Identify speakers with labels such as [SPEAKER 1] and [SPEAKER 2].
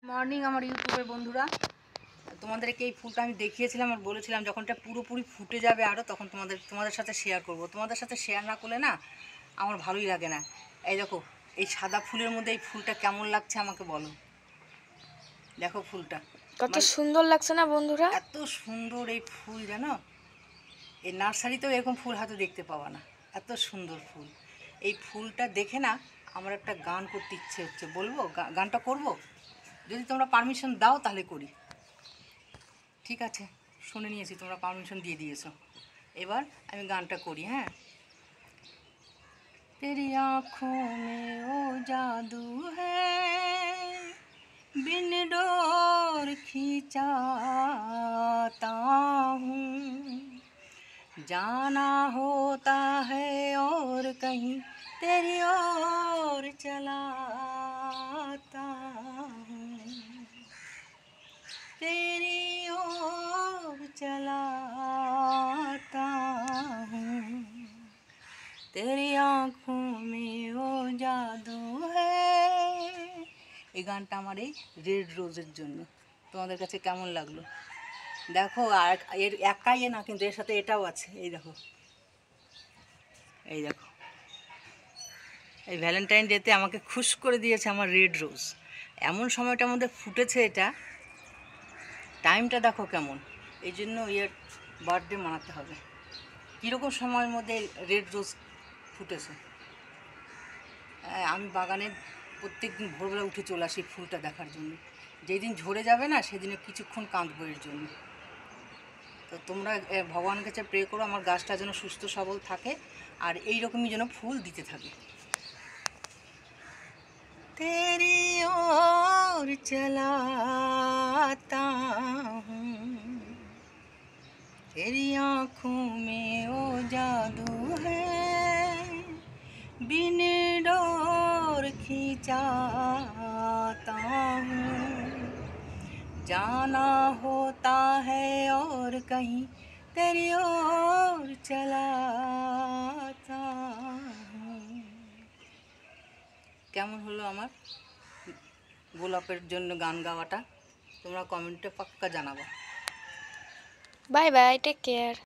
[SPEAKER 1] Morning আমার ইউটিউবের বন্ধুরা, তোমাদেরকে এই ফুলটা আমি দেখিয়েছিলাম আর বলেছিলাম যখন এটা পুরোপুরি ফুটে যাবে আরও তখন তোমাদের সাথে শেয়ার করব। তোমাদের সাথে শেয়ার না করলে না আমার ভালোই লাগে না। এই দেখো, এই সাদা ফুলের মধ্যে এই ফুলটা কেমন লাগছে আমাকে বলো। দেখো ফুলটা
[SPEAKER 2] কত সুন্দর লাগছে না বন্ধুরা?
[SPEAKER 1] এত সুন্দর এই ফুল, জানো এই নার্সারিতেও এরকম ফুল হয়তো দেখতে পাওয়া না। এত সুন্দর ফুল। এই ফুলটা দেখে না আমার একটা গান করতে ইচ্ছে হচ্ছে। বলবো গানটা করব? যদি তোমরা পারমিশন দাও তাহলে করি। ঠিক আছে, শুনে নিয়েছি, তোমরা পারমিশন দিয়ে দিয়েছো। এবার আমি গানটা করি। হ্যাঁ। तेरी आँखों में ओ जादू है, बिन डोर खींचाता हूँ, जाना होता है और कहीं तेरी ओर चलाता हूँ, तेरी ओर चलाता हूँ, तेरी आँखों में वो जादू है। এই গানটা আমার এই রেড রোজের জন্য। তোমাদের কাছে কেমন লাগলো দেখো। আর এর একাই না, কিন্তু এর সাথে এটাও আছে। এই দেখো, এই দেখো, এই ভ্যালেন্টাইন ডেতে আমাকে খুশ করে দিয়েছে আমার রেড রোজ। এমন সময়টার মধ্যে ফুটেছে এটা, টাইমটা দেখো কেমন। এই জন্য এর বার্থডে মানাতে হবে। কীরকম সময়ের মধ্যে রেড রোজ ফুটেছে। আমি বাগানে প্রত্যেক দিন ভোরবেলা উঠে চলে আসি ফুলটা দেখার জন্য। যেই দিন ঝরে যাবে না সেদিনে কিছুক্ষণ কাঁদবো এর জন্য। তো তোমরা ভগবানের কাছে প্রে করো আমার গাছটা যেন সুস্থ সবল থাকে আর এই রকমই যেন ফুল দিতে থাকে। तेरी ओर चलाता हूँ, तेरी आँखों में वो जादू है, बिन डोर खींचाता हूँ, जाना होता है और कहीं तेरी ओर चलाता हूँ। কেমন হলো আমার গোলাপের জন্য গান গাওয়াটা? তোমরা কমেন্টে পাক্কা জানাবা।
[SPEAKER 2] Bye bye, take care.